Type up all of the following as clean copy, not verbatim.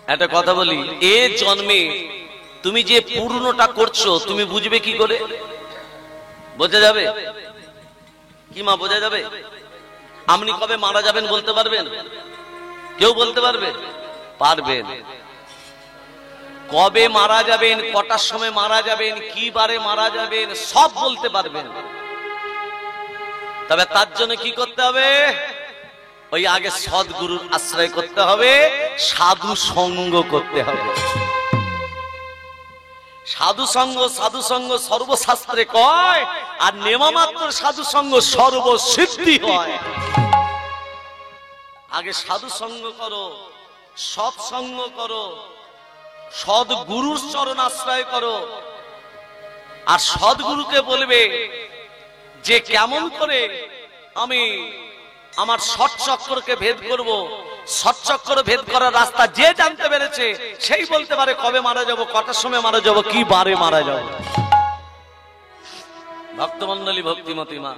একটা কথা বলি, এ জন্মে তুমি যে পূর্ণটা করছো তুমি বুঝবে কি করে? বোঝা যাবে কি মা? বোঝা যাবে? আপনি কবে মারা যাবেন বলতে পারবেন? কেউ বলতে পারবে? পারবেন। কবে মারা যাবেন, কটার সময় মারা যাবেন, কি বারে মারা যাবেন, সব বলতে পারবেন। তবে তার জন্য কি করতে হবে? ওই আগে সদ্গুরুর আশ্রয় করতে হবে, সাধু সঙ্গ করতে হবে। সাধু সঙ্গ সর্বশাস্ত্রে কয়, আর নেমামাত্র সাধু সঙ্গ সর্বসিদ্ধি হয়। আগে সাধু সঙ্গ করো, সৎসঙ্গ করো, সদ্গুরুর চরণ আশ্রয় করো। আর সদ্গুরুকে বলবে যে কেমন করে আমি আমার ষটচক্রকে ভেদ করব। ষটচক্র ভেদ করার রাস্তা যে জানতে পেরেছে সেই বলতে পারে কবে মারা যাব, কটার সময় মারা যাব, কি বারে মারা যাব। ভক্তমন্ডলী, ভক্তিমতী মা,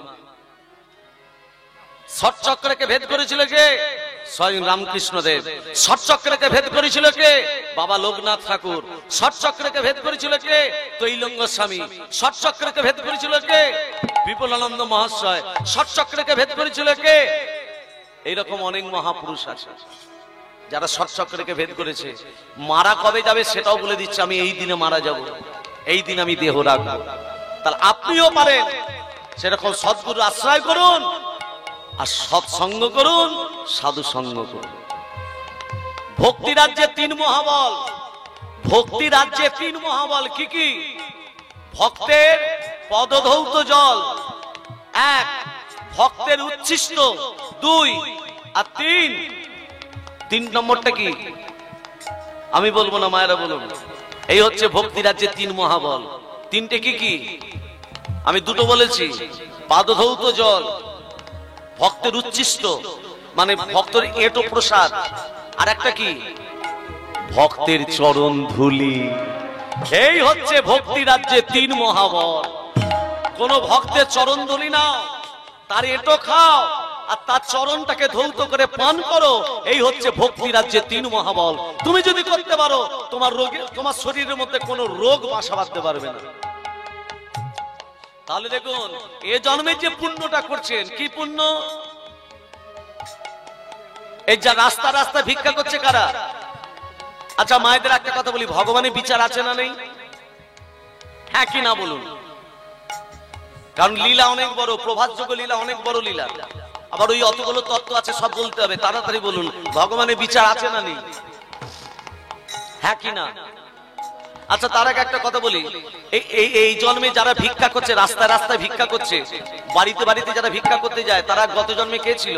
ষটচক্রকে ভেদ করেছিল কে? স্বয়ং রামকৃষ্ণ দেব। ষটচক্রকে ভেদ করেছিল কে? বাবা লোকনাথ ঠাকুর। ষটচক্রকে ভেদ করেছিল কে? তৈলঙ্গ স্বামী। ষটচক্রকে ভেদ করেছিল কে? বিপুলানন্দ মহাশয়। ষটচক্রকে ভেদ করেছিল কে? এইরকম অনেক মহাপুরুষ আছে যারা ষটচক্রকে ভেদ করেছে। মারা কবে যাবে সেটাও বলে দিচ্ছে, আমি এই দিনে মারা যাব, এই দিন আমি দেহ রাখবো। তাহলে আপনিও পারেন সেরকম সদ্গুরু আশ্রয় করুন, আর সৎসঙ্গ করুন, সাধু সঙ্গ করুন। ভক্তি রাজ্যে তিন মহাবল। ভক্তি রাজ্যে তিন মহাবল কি কি? ভক্তের পদধৌত জল, এক। ভক্তের উচ্ছিষ্ট, দুই। আর তিন। তিন নম্বরটা কি আমি বলবো না, মায়েরা বলুন। এই হচ্ছে ভক্তি রাজ্যে তিন মহাবল। তিনটে কি কি? আমি দুটো বলেছি। পাদধৌত জল, ভক্তের উচ্ছিষ্ট মানে ভক্তের এঁটো প্রসাদ, আর একটা কি? ভক্তের চরণ ধুলি। এই হচ্ছে ভক্তি রাজ্যে তিন মহাবল। কোন ভক্তের চরণ ধুলি নাও, তার এঁটো খাও, আর তার চরণটাকে ধৌত করে পান করো। এই হচ্ছে ভক্তি রাজ্যে তিন মহাবল। তুমি যদি করতে পারো, তোমার রোগে, তোমার শরীরের মধ্যে কোনো রোগ বাসা বাঁধতে পারবে না। তাহলে দেখুন, এ জন্মে যে পুণ্যটা করছেন, কি পুণ্য? এই যা রাস্তা রাস্তা ভিক্ষা করছে কারা? আচ্ছা মায়েদের একটা কথা বলি, ভগবানের বিচার আছে না নেই? হ্যাঁ কি না বলুন? কারণ লীলা অনেক বড়, প্রভাতযোগ্য লীলা অনেক বড় লীলা। আবার ওই অতগুলো তত্ত্ব আছে, সব বলতে হবে। তাড়াতাড়ি বলুন, ভগবানের বিচার আছে না নেই? হ্যাঁ কি না? আচ্ছা তার আগে একটা কথা বলি, এই জন্মে যারা ভিক্ষা করছে, রাস্তায় রাস্তায় ভিক্ষা করছে, বাড়িতে বাড়িতে যারা ভিক্ষা করতে যায়, তারা গত জন্মে কে ছিল?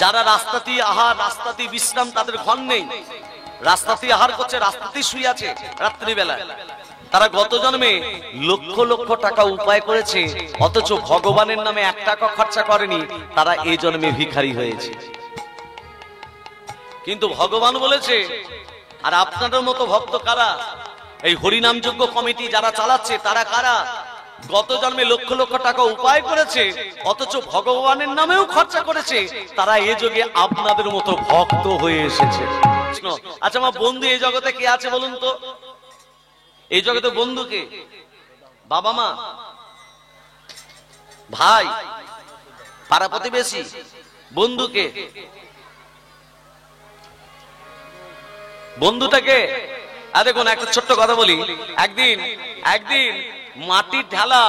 যারা রাস্তাতেই আহার, রাস্তাতেই বিশ্রাম, তাদের ঘর নেই, রাস্তাতেই আহার করছে, রাস্তাতেই শুয়ে আছে রাত্রিবেলা, তারা গত জন্মে লক্ষ লক্ষ টাকা উপায় করেছে, অথচ ভগবানের নামে 1 টাকা খরচা করেনি। তারা এই জন্মে ভিখারি হয়েছে। কিন্তু ভগবান বলেছে, আর আপনাদের মতো ভক্ত কারা? এই হরিনাম যজ্ঞ কমিটি যারা চালাচ্ছে তারা কারা? গত জন্মে লক্ষ লক্ষ টাকা উপায় করেছে, অথচ ভগবানের নামেও খরচা করেছে। তারা এই যুগে আপনাদের মতো ভক্ত হয়ে এসেছে। আচ্ছা আমার বন্ধু এই জগতে কে আছে বলুন তো? এই জগতে বন্ধু কে? বাবা মা, ভাই, পাড়া প্রতিবেশী? বন্ধুকে, বন্ধুটাকে? আর দেখুন একটা ছোট্ট কথা বলি। একদিন মাটির ঢালা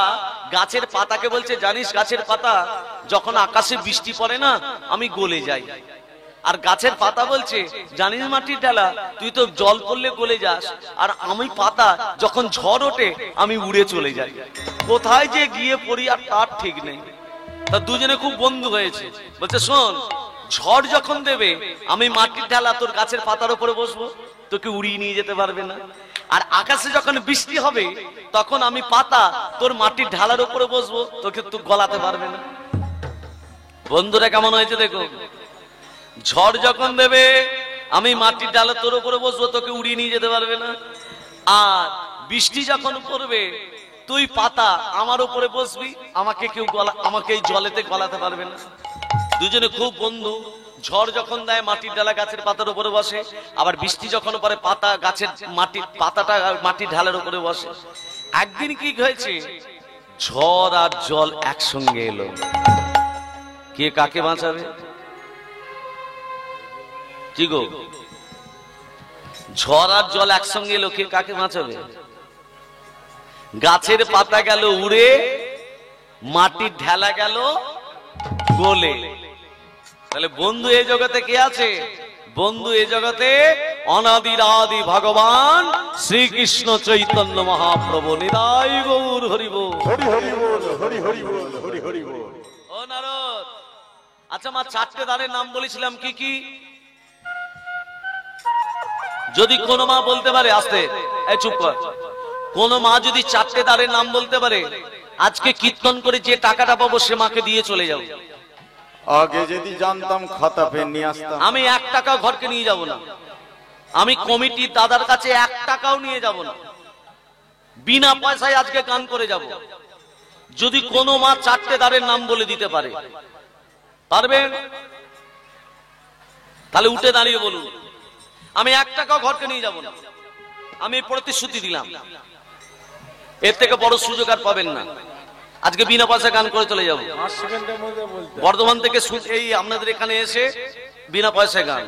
গাছের পাতাকে বলছে, জানিস গাছের পাতা, যখন আকাশে বৃষ্টি পড়ে না আমি গলে যাই। আর গাছের পাতা বলছে, জানিস মাটির ঢালা, তুই তো জল পড়লে গলে যাস, আর আমি পাতা যখন ঝড় ওঠে আমি উড়ে চলে যাই। কোথায় যে গিয়ে পড়ি আর তার ঠিক নেই। তা দুজনে খুব বন্ধু হয়েছে। বলছে, শোন, ঝড় যখন দেবে আমি মাটির ঢালা তোর গাছের পাতার উপরে বসবো, তোকে উড়িয়ে নিয়ে যেতে পারবে না। আর আকাশে যখন বৃষ্টি হবে তখন আমি পাতা তোর মাটির ঢালার উপরে বসবো, তোকে তো গলাতে পারবে না। বন্ধুরা কেমন হয়েছে দেখো। ঝড় যখন দেবে আমি মাটির ঢালা তোর উপরে বসবো, তোকে উড়িয়ে নিয়ে যেতে পারবে না। আর বৃষ্টি যখন পড়বে তুই পাতা আমার উপরে বসবি, আমাকে কেউ আমাকে এই জলেতে গলাতে পারবে না। দুজনে খুব বন্ধু। ঝড় যখন দেয় মাটির ডালা গাছের পাতার উপরে বসে, আবার বৃষ্টি যখন পরে পাতা গাছের মাটির পাতাটা মাটির ঢালের উপরে বসে। একদিন কি হয়েছে, ঝড় আর জল একসঙ্গে এলো। কে কাকে বাঁচাবে? কি গো, ঝড় আর জল একসঙ্গে এলো, কে কাকে বাঁচাবে? গাছের পাতা গেল উড়ে, মাটির ঢেলা গেল গলে। তাহলে বন্ধু এই জগতে কে আছে? বন্ধু এই জগতে অনাদির আদি ভগবান শ্রীকৃষ্ণ চৈতন্য মহাপ্রভু। নিতাই গৌর হরি বল, হরি হরি বল, হরি হরি বল, হরি হরি বল। ও নারদ, আচ্ছা মা, চারটে দ্বারের নাম বলেছিলাম কি কি? যদি কোন মা বলতে পারে, আস্তে, এই চুপ কর, কোন মা যদি চারটে দ্বারের নাম বলতে পারে, আজকে কীর্তন করে যে টাকাটা পাবো সে মাকে দিয়ে চলে যাবো। আগে যদি জানতাম খাতা পেন নিয়ে আসতাম। আমি 1 টাকা ঘরকে নিয়ে যাব না, আমি কমিটির দাদার কাছে 1 টাকাও নিয়ে যাব না, বিনা পয়সায় আজকে গান করে যাব। যদি কোনো মা চারটে দ্বারের নাম বলে দিতে পারে, পারবেন? তাহলে উঠে দাঁড়িয়ে বলুন, আমি 1 টাকাও ঘরকে নিয়ে যাব না, আমি প্রতিশ্রুতি দিলাম। এর থেকে বড় সুযোগ আর পাবেন না। আজকে বিনা পয়সা গান করে চলে যাব। বর্ধমান থেকে এই আপনাদের এখানে এসে বিনা পয়সায় গান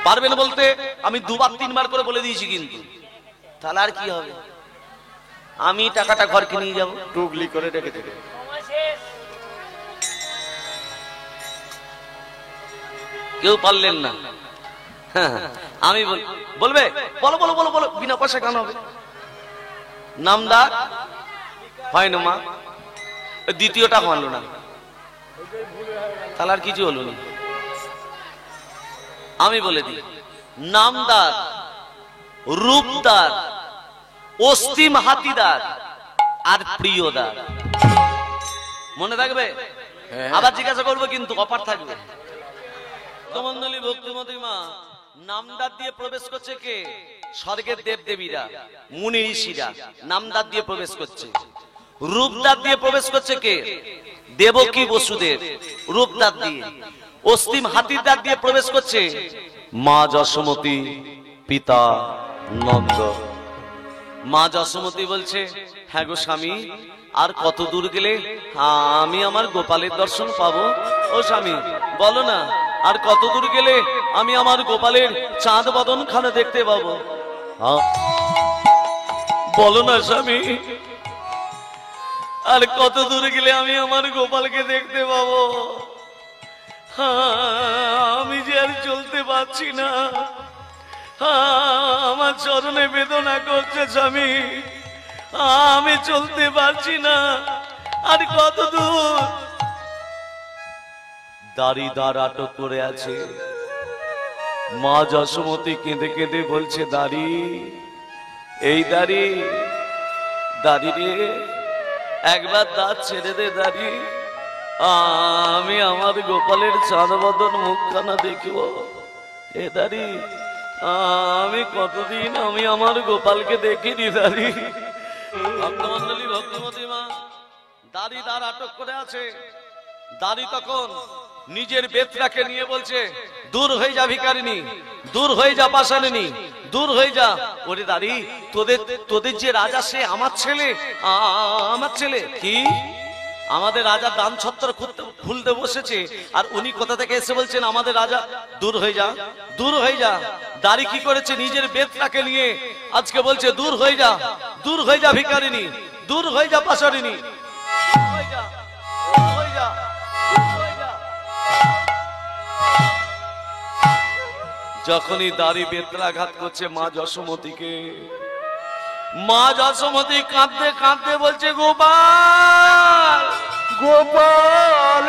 পারবেন বলতে? আমি 2বার 3বার করে বলে দিয়েছি, কিন্তু তাহলে আর কি হবে? আমি টাকাটা ঘরকে নিয়ে যাব, টুকলি করে রেখে দেবে। কেউ পারলেন না। আমি বলবে, বলো বলো বলো বলো, বিনা পয়সা গান হবে। নামদার হয় না মা, দ্বিতীয়টা মানলো না, তাহলে আর কিছু হলো না। আমি বলে দিই, নামদার, রূপদার, অস্তিম হাতিদার আর প্রিয়দার। মনে থাকবে? আবার জিজ্ঞাসা করবো কিন্তু, অফার থাকবে। ভক্তমণ্ডলী, ভক্তিমতী মা, নামদার দিয়ে প্রবেশ করছে কে? স্বর্গের দেব দেবীরা, মুনি ঋষিরা নামদার দিয়ে প্রবেশ করছে। রূপদার দিয়ে প্রবেশ করছে কে? দেবকী বসুদেব, রূপদার দিয়ে। অস্তিম হাতির দাঁত দিয়ে প্রবেশ করছে মা যশোমতী, পিতা নন্দ। মা যশোমতী বলছে, হ্যাঁ গো স্বামী, আর কত দূর গেলে আমি আমার গোপালের দর্শন পাবো? ও স্বামী বলো না, আর কত দূর গেলে আমি আমার গোপালের চাঁদ বদন খানা দেখতে পাবো? বলো না স্বামী, আর কত দূর গেলে আমি আমার গোপালকে দেখতে পাবো? আমি যে আর চলতে পারছি না, আমার চরণে বেদনা করছে স্বামী, আমি চলতে পারছি না, আর কত দূর? দাড়ি দাঁড় আটক করে আছে। মা যশোমতী কেঁদে কেঁদে বলছে, দাড়ি, এই দাড়ি, দাড়ি রে, একবার দাঁত ছেড়ে দে দাড়ি, আমি আমার গোপালের চাঁদ বদন মুখখানা দেখব। এ দাড়ি, আমি কতদিন আমি আমার গোপালকে দেখিনি দাড়ি। ভক্তমণ্ডলী, ভক্তিমতী মা, দাড়ি দাঁড় আটক করে আছে। দাড়ি তখন নিজের বেতরাকে নিয়ে বলছে, দূর হয়ে যা ভিখারিনী, দূর হয়ে যা পাষাণিনী, দূর হয়ে যা। ওরে দাড়ি, তোদের যে রাজা সে আমার ছেলে, আমার ছেলে। কি? আমাদের রাজা দান ছত্র খুলতে বসেছে, আর উনি কোথা থেকে এসে বলছেন আমাদের রাজা? দূর হয়ে যা, দূর হয়ে যা। দাড়ি কি করেছে? নিজের বেতরাকে নিয়ে আজকে বলছে, দূর হয়ে যা, দূর হয়ে যা ভিখারিনী, দূর হয়ে যা পাষাণিনী, দূর হয়ে যা, দূর হয়ে যা, দূর হয়ে যা। যখনই দাড়ি বেত্রাঘাত করছে মা যশোমতীকে, মা যশোমতী কাঁদতে কাঁদতে বলছে, গোপাল, গোপাল,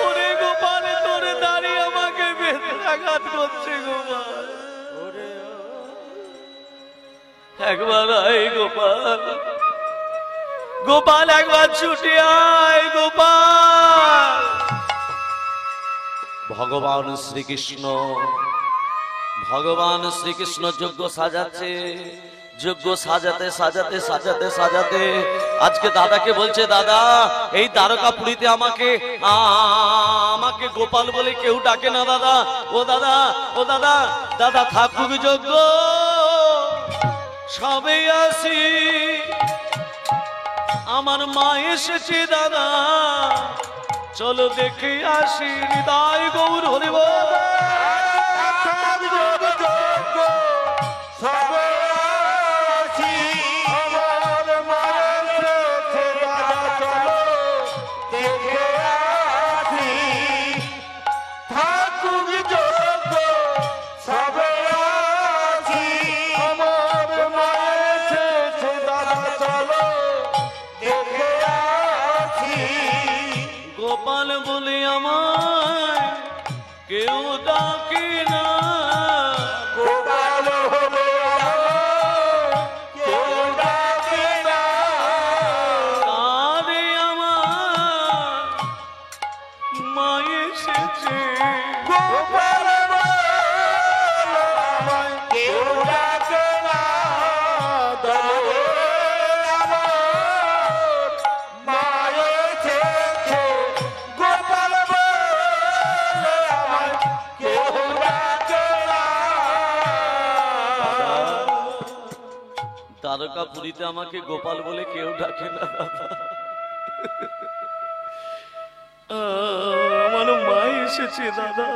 ওরে গোপাল, তোর দাড়ি আমাকে বেত্রাঘাত করছে গোপাল, একবার আয় গোপাল, গোপাল একবার ছুটে আয় গোপাল। ভগবান শ্রীকৃষ্ণ, ভগবান শ্রীকৃষ্ণ যজ্ঞ সাজাচ্ছে, যজ্ঞ সাজাতে সাজাতে সাজাতে সাজাতে আজকে দাদাকে বলছে, দাদা এই দ্বারকাপুরীতে আমাকে গোপাল বলে কেউ ডাকে না দাদা। ও দাদা, ও দাদা, দাদা থাকুক যজ্ঞ সবে আসি, আমার মা এসেছে দাদা, চলো দেখে আসি। হৃদয় গৌর হরি বল। গোপাল বলে আমায় কেউ ডাকে না, গোপাল হলে আমার কেউ ডাকে না, আরে আমার মা এসেছে। গোপাল বলে আমায় কেউ ডাকে না, দয়ালে আমার মা এসেছে। গোপাল বলে আমায় কেউ ডাকে না। দ্বারকাপুরীতে আমাকে গোপাল বলে কেউ ডাকে না দাদা। আমার মা এসেছে দাদা।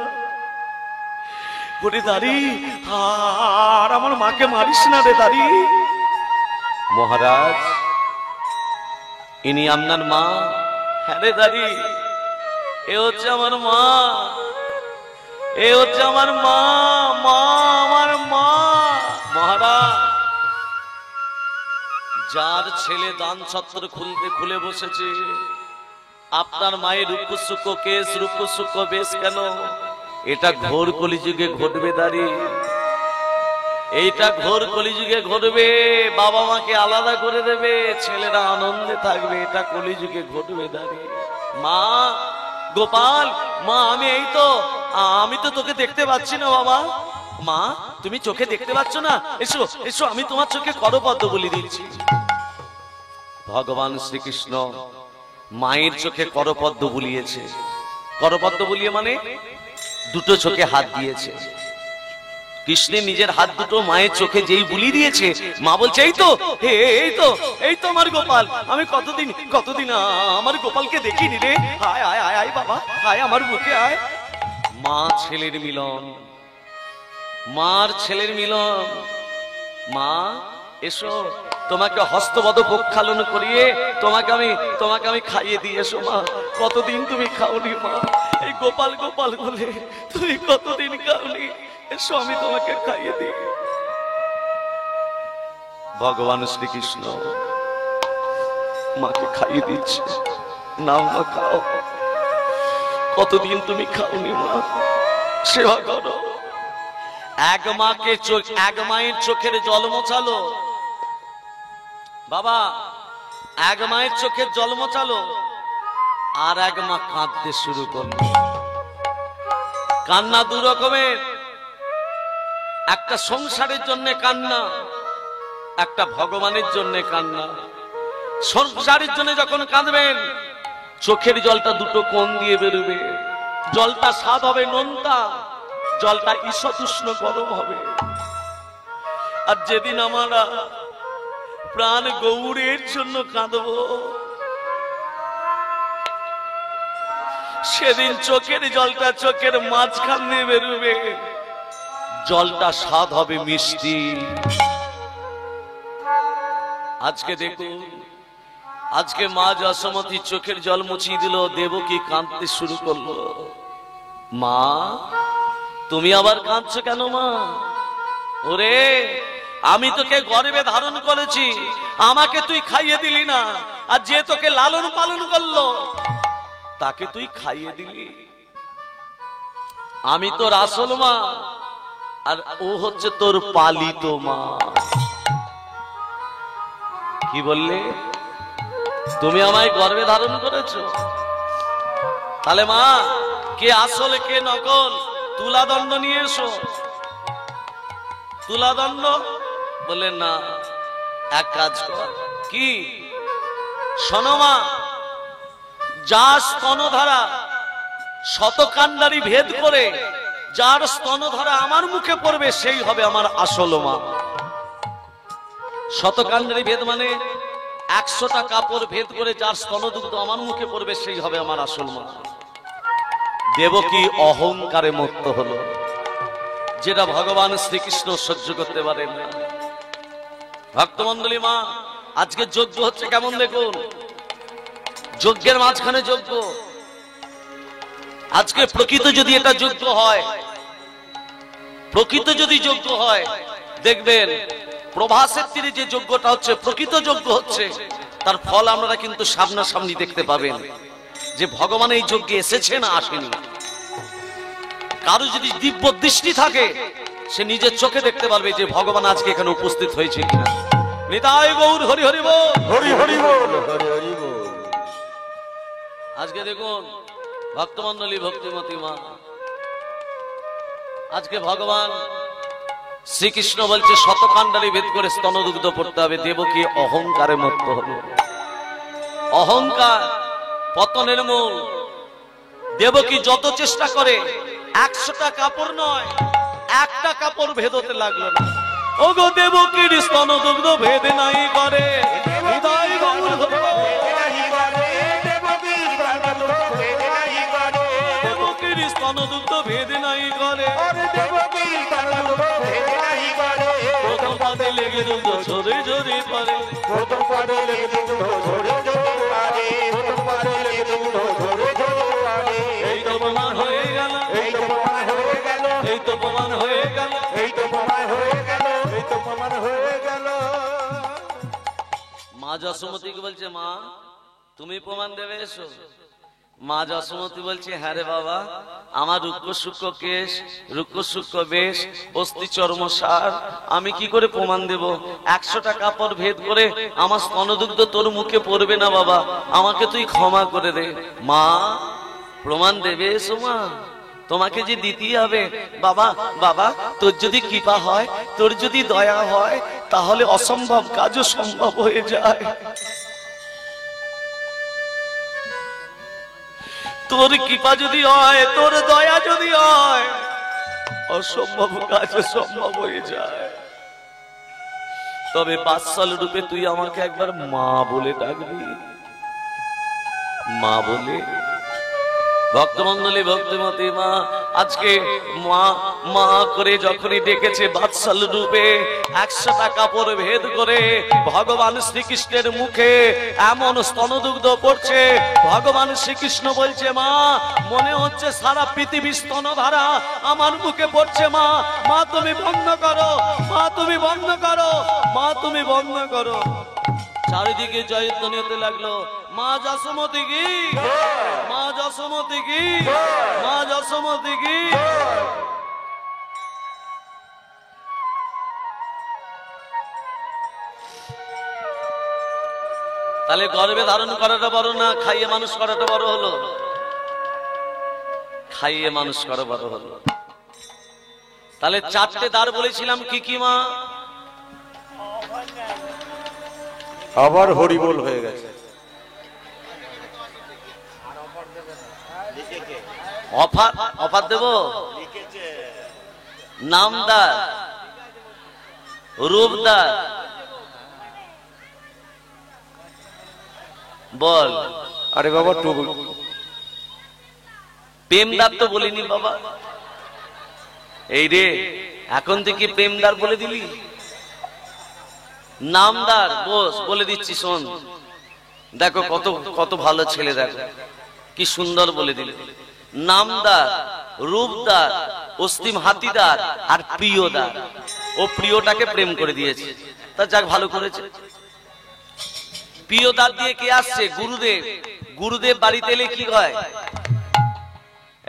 বলে দাঁড়ি, আর আমার মাকে মারিস না রে দাঁড়ি। মহারাজ ইনি আপনার মা? হ্যাঁ রে দাঁড়ি, এ হচ্ছে আমার মা, এ হচ্ছে আমার মা, মা আমার মা। মহারাজ যার ছেলে দান ছত্র খুলে বসেছে, আপনার মায়ের রূপসুক্ষ কেশ রূপসুক্ষ বেশ কেন? এটা ঘোর কলিযুগে ঘটবে দাঁড়ি, এইটা ঘোর কলিযুগে ঘটবে। বাবা মাকে আলাদা করে দেবে, ছেলেরা আনন্দে থাকবে, এটা কলিযুগে ঘটবে দাঁড়ি। মা গোপাল, মা আমি তো তোকে দেখতে পাচ্ছি না বাবা। মা তুমি চোখে দেখতে পাচ্ছ না? এসো এসো, আমি তোমার চোখে করপদ্ম বলি দিচ্ছি। ভগবান শ্রীকৃষ্ণ মায়ের চোখে করপদ্ম বুলিয়েছে। করপদ্ম বুলিয়ে মানে দুটো চোখে হাত দিয়েছে। কৃষ্ণের নিজের হাত দুটো মায়ের চোখে যেই বুলি দিয়েছে, মা বলছে এই তো এই তো আমার গোপাল। আমি কতদিন আমার গোপালকে দেখিনি রে। আয় আয় আয় আয় বাবা, আয় আমার বুকে আয়। মা ছেলের মিলন, মার ছেলের মিলন। মা এসো, তোমাকে হস্তবদ প্রক্ষালন করিয়ে তোমাকে আমি খাইয়ে দিই। এসো মা, কতদিন তুমি খাওনি মা, এই গোপাল গোপাল বলে তুমি কতদিন খাওনি। এসো আমি তোমাকে খাইয়ে দিই। ভগবান শ্রীকৃষ্ণ মাকে খাইয়ে দিচ্ছে। নাও মা খাও, কতদিন তুমি খাওনি মা, সেবা করো। এক মায়ের চোখের জল মোছালো বাবা, এক মায়ের চোখের জল মোছালো, আর এক মা কাঁদতে শুরু করলো। কান্না দু রকমের, একটা সংসারের জন্য কান্না, একটা ভগবানের জন্য কান্না। সংসারের জন্য যখন কাঁদবেন, চোখের জলটা দুটো কোণ দিয়ে বেরোবে। জলটা স্বাদ হবে নোনতা, জলটা ঈষৎউষ্ণ গরম হবে। আর যেদিন আমরা প্রাণ গৌরের জন্য কাঁদব, সেদিন চোখের জলটা চোখের মাঝখান দিয়ে বেরোবে, জলটা স্বাদ হবে মিষ্টি। আজকে দেখুন, আজকে মা যশোমতী চোখের জল মুছিয়ে দিল, দেবকী কাঁদতে শুরু করলো। মা তুমি আবার কাঁদছো কেন মা? ওরে আমি তোকে গর্ভে ধারণ করেছি, আমাকে তুই খাইয়ে দিলি না, আর যে তোকে লালন পালন করলো তাকে তুই খাইয়ে দিলি। আমি তোর আসল মা, আর ও হচ্ছে তোর পালিত মা। কি বললে? তুমি আমায় গর্ভে ধারণ করেছো, তাহলে মা কে আসল কে নকল? তুলাদণ্ড নিয়ে এসো। তুলাদণ্ড বলে না, এক কাজ কর, কি শোনমা, যার স্তনধারা শতকান্ডারি ভেদ করে যার স্তনধারা আমার মুখে পড়বে সেই হবে আমার আসল মা। শতকান্ডারি ভেদ মানে 100টা কাপড় ভেদ করে যার স্তনদুগ্ধ আমার মুখে পড়বে সেই হবে আমার আসল মা। দেবকী অহংকারে মত্ত হলো, যেটা ভগবান শ্রীকৃষ্ণ সহ্য করতে পারেন না। ভক্তমণ্ডলী মা, আজকে যজ্ঞ হচ্ছে কেমন দেখুন, যজ্ঞের মাঝখানে যজ্ঞ। আজকে প্রকৃত যদি এটা যজ্ঞ হয়, প্রকৃত যদি যজ্ঞ হয়, দেখবেন প্রভাসের তীরে যে যজ্ঞটা হচ্ছে প্রকৃত যজ্ঞ হচ্ছে, তার ফল আপনারা কিন্তু সামনাসামনি দেখতে পাবেন যে ভগবান এই যজ্ঞে এসেছে না আসেনি। কারো যদি দিব্য দৃষ্টি থাকে সে নিজের চোখে দেখতে পারবে যে ভগবান আজকে এখানে উপস্থিত হয়েছে কিনা। নিতাই গৌর হরি হরি বল, হরি হরি বল। হরি হরি বল। আজকে দেখুন ভক্তমণ্ডলী, ভক্তিমতী মা, আজকে ভগবান শ্রীকৃষ্ণ বলছে শতকান্ডারি ভেদ করে স্তনদুগ্ধ পড়তে হবে। দেবকী অহংকারে মত্ত হলো। অহংকার পতনের মূল। দেবকী যত চেষ্টা করে 100টা কাপড় নয়, একটা কাপড় ভেদ হতে লাগলো না। ওগো দেবকীর স্তনদুগ্ধ ভেদ নাই করে, হৃদয় গৌর হরি বল। দেবকীর স্তনদুগ্ধ ভেদ নাই করে, প্রথম পাদে লেগে দুগ্ধ ঝরে ঝরে পড়ে। এই তো প্রমাণ হয়ে গেল, এই তো প্রমাণ হয়ে গেল। মা যশোমতীকে বলছে, মা তুমি প্রমাণ দেবে, এসো। মা যশোমতী বলছে, হ্যাঁ রে বাবা, আমার রুক্ষ সূক্ষ্ম কেশ, রুক্ষ সূক্ষ্ম বেশ, অস্থি চর্ম সার, আমি কি করে প্রমাণ দেব? 100টা কাপড় ভেদ করে আমার স্তনদুগ্ধ তোর মুখে পড়বে না বাবা, আমাকে তুই ক্ষমা করে দে। মা প্রমাণ দেবে, এসো মা, তোমাকে যে দিতেই হবে। বাবা বাবা, তোর যদি কৃপা হয়, তোর যদি দয়া হয়, তাহলে অসম্ভব কাজও সম্ভব হয়ে যায়। তোর কৃপা যদি হয়, তোর দয়া যদি হয়, অসম্ভব কাজ সম্ভব হয়ে যায়। তবে বাৎসল্য রূপে তুই আমাকে একবার মা বলে ডাকবি, মা বলে। ভক্তমণ্ডলী, ভক্তিমতী মা, আজকে মা মা করে যখনই ডেকেছে বাৎসল্য রূপে 100টা কাপড় ভেদ করে ভগবান শ্রীকৃষ্ণের মুখে এমন স্তনদুগ্ধ পড়ছে, ভগবান শ্রীকৃষ্ণ বলছে, মা মনে হচ্ছে সারা পৃথিবী স্তনধারা আমার মুখে পড়ছে। মা মা তুমি বন্ধ করো, মা তুমি বন্ধ করো, মা তুমি বন্ধ করো। চারিদিকে জয়ধ্বনি হতে লাগলো, মা যশোমতী কি, মা যশোমতী কি, মা যশোমতী কি। তাহলে গর্ভে ধারণ করাটা বড় না খাইয়ে মানুষ করাটা বড় হলো? খাইয়ে মানুষ করা বড় হলো। তাহলে 4টে দ্বার বলেছিলাম কি কি মা? আবার হরি বল হয়ে গেছে। অফার অফার দেব? নামদার, রূপদার, বল। আরে বাবা প্রেমদার তো বলিনি বাবা। এই রে, এখন থেকে প্রেমদার বলে দিলি। নামদার বস বলে দিচ্ছি, শোন। দেখো কত কত ভালো ছেলে, দেখো কি সুন্দর বলে দিল। নামদার, রূপদার, অস্তিম হাতিদার আর প্রিয়দার। ও প্রিয়টাকে প্রেম করে দিয়েছে, তা যাক ভালো করেছে। প্রিয়দার দিয়ে কে আসছে? গুরুদেব। গুরুদেব বাড়িতে এলে কি হয়?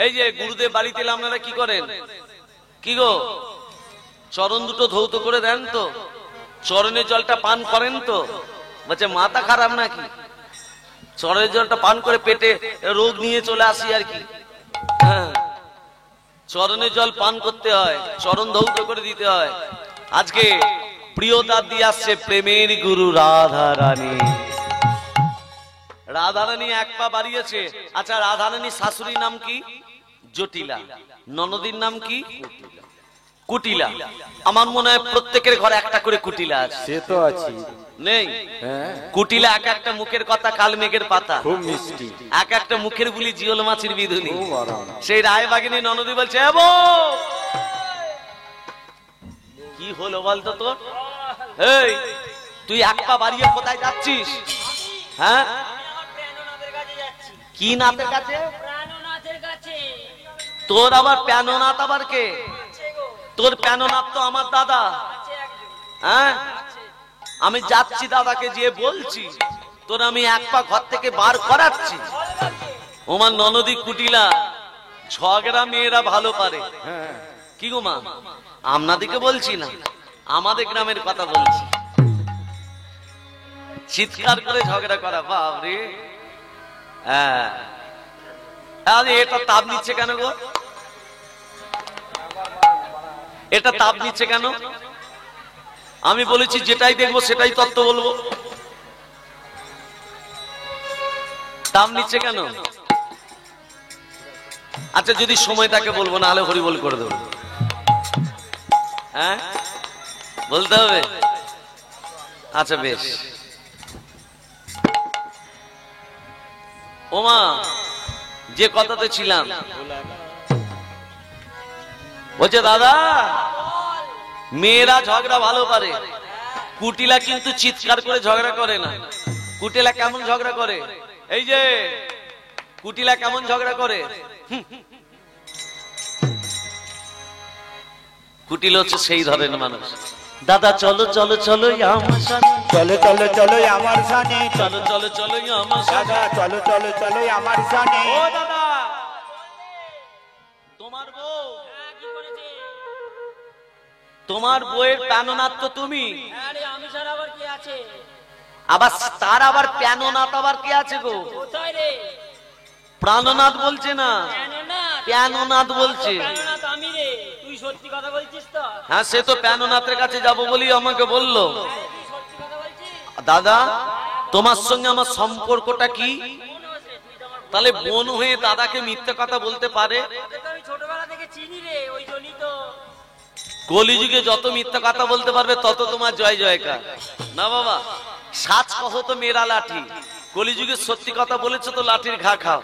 এই যে গুরুদেব বাড়িতে এলে আপনারা কি করেন? কি গো, চরণ দুটো ধৌত করে দেন তো? চরণের জলটা পান করেন তো? বলছে মাথা খারাপ নাকি? চরণের জলটা পান করে পেটে রোগ নিয়ে চলে আসি আর কি। হ্যাঁ, চরণের জল পান করতে হয়, চরণ ধৌত করে দিতে হয়। আজকে প্রিয়তা দিয়ে আসছে প্রেমের গুরু রাধা রানী। রাধা রানী এক পা বাড়িয়েছে। আচ্ছা, রাধা রানীর শাশুড়ির নাম কি? জটিলা। ননদীর নাম কি? কুটিলা। আমার মনে হয় প্রত্যেকের ঘরে একটা করে কুটিলা আছে। সে তো আছে। নেই? হ্যাঁ, কুটিলা এক একটা মুখের কথা কাল মেঘের পাতা, খুব মিষ্টি, এক একটা মুখের বুলি জিওল মাছের বিধুনি। খুব আরাম। সেই রায় বাগিনী ননদী বলছে, এ বউ, কি হলো বলতো তোর? এই, তুই এক পা বাড়িয়ে কোথায় যাচ্ছিস? হ্যাঁ, কি নাথের কাছে? তোর আবার প্যানোনাথ আবার কে? তোর প্যানোনাথ তো আমার দাদা। হ্যাঁ, আমি যাচ্ছি দাদাকে গিয়ে বলছি তোর আমি এক পা ঘর থেকে বার করাচ্ছি। ওমার ননদী কুটিলা, ঝগড়া মেয়েরা ভালো পারে। হ্যাঁ, কি গো মা, আপনাদিকে বলছি না, আমাদের গ্রামের কথা বলছি। চিৎকার করে ঝগড়া করা, বাপরে। হ্যাঁ, আরে এটা তাপ নিচ্ছে কেন গো? এটা তাপ নিচ্ছে কেন? আমি বলেছি যেটাই দেখবো সেটাই তত্ত্ব বলবো। তাপ নিচ্ছে কেন? আচ্ছা, যদি সময় থাকে বলবো, না হলে হরিবল করে দেবো। হ্যাঁ, বলতে হবে? আচ্ছা বেশ। ওমা, যে কথাতে ছিলাম, বলছে দাদা, মেয়েরা ঝগড়া ভালো পারে, কুটিলা কিন্তু চিৎকার করে ঝগড়া করে না। কুটিলা কেমন ঝগড়া করে? এই যে কুটিলা কেমন ঝগড়া করে? কুটিল হচ্ছে সেই ধরনের মানুষ। দাদা চলো চলো চলো আমার সাথে, চলো চলো চলো আমার সানে, চলো চলো চলো আমার সাথে, দাদা চলো চলো চলো আমার সানে। ও দাদা, তোমার বউ, তোমার বউয়ের প্যানোনাথ তো তুমি। আমি ছাড়া আবার কে আছে? আবার তার আবার প্যানোনাথ আবার কে আছে গো? কোথায় রে? প্রাণনাথ বলছে না, প্যানোনাথ। প্যানোনাথ বলছে। প্যানোনাথ আমি রে। তুই সত্যি কথা বলছিস তো? হ্যাঁ, সে তো প্যানোনাথের কাছে যাবো বলি আমাকে বললো। তুই সত্যি কথা বলছিস? দাদা, তোমার সঙ্গে আমার সম্পর্কটা কি? কোন আছে? তুই তো আমার তাহলে বোন হয়ে দাদাকে মিথ্যে কথা বলতে পারে? তোকে তো আমি ছোটবেলা থেকে চিনি রে, ওই জন্যই তো। কলিযুগে যত মিথ্যা কথা বলতে পারবে তত তোমার জয় জয়কার। না বাবা, সাচ কহো তো মেরা লাঠি। কলিযুগে সত্যি কথা বলেছো তো লাঠির ঘা খাও।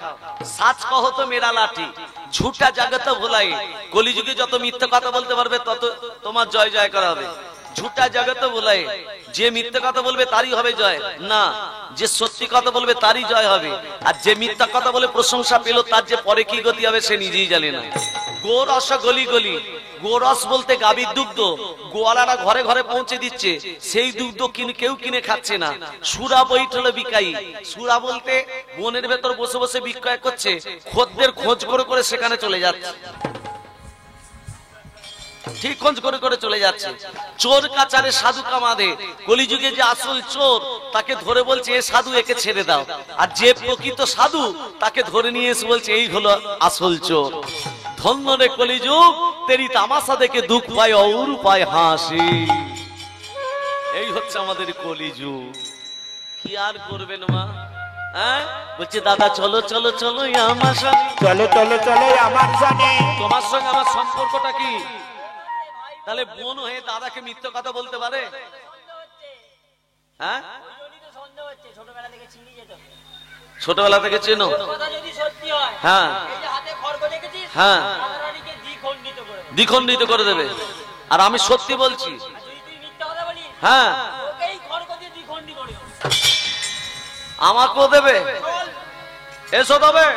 সাচ কহো তো মেরা লাঠি, ঝুটা জগত ভোলাই। কলিযুগে যত মিথ্যা কথা বলতে পারবে তত তোমার জয় জয়কার হবে। ঝুটা জগত ভোলাই, যে মিথ্যা কথা বলবে তারই হবে জয় না, যে সত্যি কথা বলবে তারই জয় হবে। আর যে মিথ্যা কথা বলে প্রশংসা পেল, তার যে পরে কি গতি হবে সে নিজেই জানে না। গোরস গলি গলি, গোরস বলতে গাভীর দুগ্ধ, গোয়ালারা ঘরে ঘরে পৌঁছে দিচ্ছে, সেই দুগ্ধ কেউ কিনে খাচ্ছে না। সুরা বৈঠলে বিকাই, সুরা বলতে বনের ভেতর বসে বসে বিক্রয় করছে, খদ্দের খোঁজ করে করে সেখানে চলে যাচ্ছে। ঠিক খোঁজ করে করে চলে যাচ্ছে। চোর কাচারে সাধু কামাদে, কলিযুগে যে আসল চোর তাকে ধরে বলছে এ সাধু, একে ছেড়ে দাও। আর যে প্রকৃত সাধু তাকে ধরে নিয়ে এসে বলছে এই হলো আসল চোর। ধন্য রে কলিযুগ, তেরি তামাশা দেখে দুঃখ পায় और পায় হাসি। এই হচ্ছে আমাদের কলিযুগ। কি আর করবেন মা? হ্যাঁ, বলছে দাদা চলো চলো চলো আমার সাথে, চলো চলো চলো আমার সানে। তোমার সঙ্গে আমার সম্পর্কটা কি? তাহলে বোন হয়ে দাদাকে মিথ্যে কথা বলতে পারে? হ্যাঁ, ওই জন্যই তো সন্দেহ হচ্ছে। ছোটবেলা থেকে চিনি যেত। ছোটবেলা থেকে চেনো? কথা যদি সত্যি হয়, হ্যাঁ এই যে হাতে খড়গ দেখেছিস, হ্যাঁ, রাধারানীকে দ্বিখণ্ডিত করে দেবে। দ্বিখণ্ডিত করে দেবে। আর আমি সত্যি বলছি। আর যদি তুই মিথ্যা কথা বলিস, হ্যাঁ, ওকেই খড়গ দিয়ে দ্বিখণ্ডিত করে দেবে। আমাকেও দেবে। চল। এসো তবে,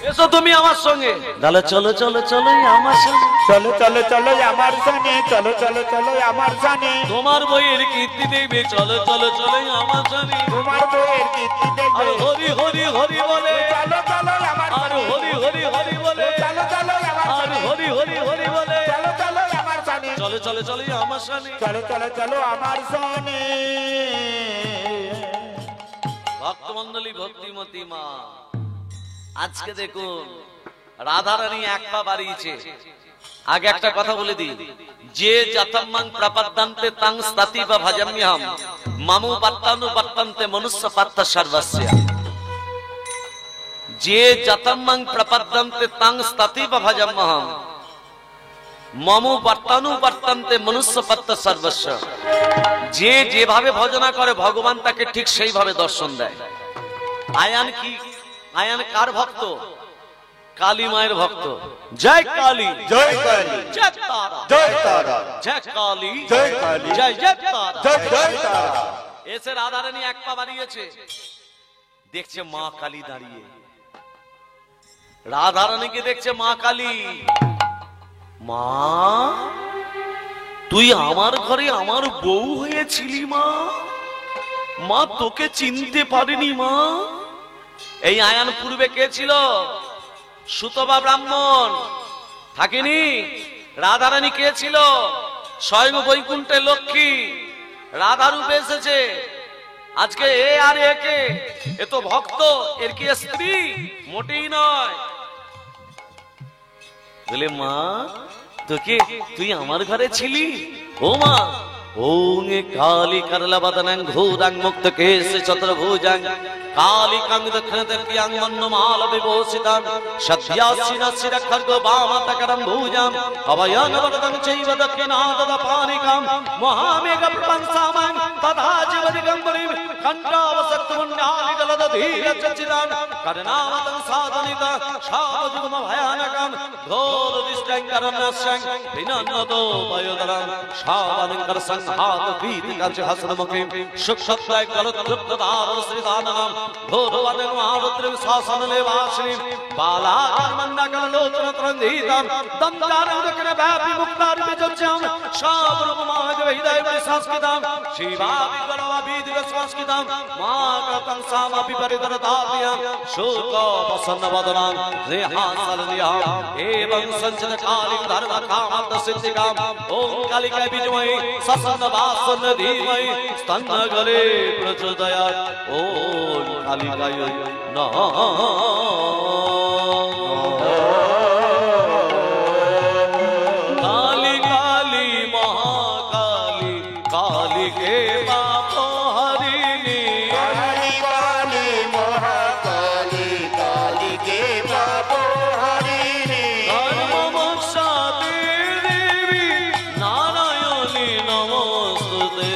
এসো তুমি আমার সঙ্গে। তাহলে চলো চলো চলো আমার সঙ্গে, চলো চলো চলো আমার সানে, চলো চলো চলো আমার সানে। তোমার বইয়ের কীর্তি দেখবে, চলো চলো চলো আমার সঙ্গে। তোমার বইয়ের কীর্তি দেখবে। আর হরি হরি হরি বলে, চলো চলো আমার আর সানে। হরি হরি হরি বলে, চলো চলো আমার আর সানে। হরি হরি হরি বলে, চলো চলো আমার সানে। চলো চলো চলো আমার সঙ্গে। চলো চলো চলো আমার সানে। ভক্তমন্ডলী, ভক্তিমতী মা, আজকে দেখুন রাধারানী এক পা বাড়িয়েছে। আগে একটা কথা বলে দিই, যে জাতাম্মাং প্রপদ্যন্তে তাং স্তাতি বা ভজাম্যহম মামু বর্তানু বর্তন্তে মনুষ্য পাত্র সর্বস্য। যে জাতাম্মাং প্রপদ্যন্তে তাং স্তাতি বা ভজাম্যহম মামু বর্তানু বর্তন্তে মনুষ্য পাত্র সর্বস্ব। যে যেভাবে ভজনা করে ভগবান তাকে ঠিক সেইভাবে দর্শন দেয়। আয়ান কি? আয়ান কার ভক্ত? কালী মায়ের ভক্ত। জয় কালী, জয় কালী, জয় তারা, জয় তারা, জয় কালী, জয় কালী, জয় জয় তারা। জয় জয় তারা। এসে রাধারানী এক পা বাড়িয়েছে, দেখছে মা কালী দাঁড়িয়ে। রাধারানীকে দেখছে মা কালী। মা, তুই আমার ঘরে আমার বউ হয়েছিলি মা? মা, তোকে চিনতে পারিনি মা। এই আয়ান পূর্বে কে ছিল? সুতবা ব্রাহ্মণ থাকেনি। রাধারানী কে ছিল? স্বয়ং বৈকুণ্ঠে লক্ষ্মী। রাধা রূপে এসেছে। আজকে এ আর একে, এ তো ভক্ত, এর কি স্ত্রী? মোটেই নয়। বলে মা, তোকে, তুই আমার ঘরে ছিলি? ও মা, ওং কালী করলা বদনং ঘোরাং মুক্ত কেশ চতুর্ভুজাং কালিকাং দক্ষিণদেব্যাং মন্নমাল বিভূষিতাং সদ্যাসিনস্য খর্গ বামতকরং ভুজাং অভয়ং বরদং চৈব দক্ষিণাদপানিকাং মহামেঘ প্রপংসামাং তথা জীবদিগম্বরিং কণ্ঠাবসক্তমুন্যানি দলদধীরচচিদাং করণামতং সাধনিতা শাবযুগ্ম ভয়ানকং ঘোর দিষ্টং করণস্যং বিনন্নতো বয়োদরং শাবনঙ্কর সংহাত ভীতিকাঞ্চ হসনমুখে সুক্ষত্রায় কলতৃপ্তদার শ্রীদানম ঘোরবদং মহারুদ্রিং শাসনলেবাশ্রীম বালাকর্মণ্যকলোচনত্রন্ধীতাম দন্তারং দক্ষিণব্যাপী মুক্তার বিজজ্জাম শাবরূপমাজ হৃদয় সংস্কৃতাম শিবাবিগলবিদিগ সংস্কৃতাম মাকতং সামপি পরিদরতাপিয়াম শোক প্রসন্নবদনাং স্নেহাসলনিয়াম এবং সঞ্চিত কালিক ধর্ম কামদ সিদ্ধিকাম ওম কালিকায় বিজময়ী সসন্নবাসন ধীময়ী স্তন্নগলে প্রচোদয়াৎ ওম কালিকায় নমঃ। কালী কালী মহাকালী কালী কে পাপ হরিণী কালী কালী মহাকালী কালী কে পাপ হরিণী ধর্মমোক্ষাতে দেবী নারায়ণী নমস্তুতে।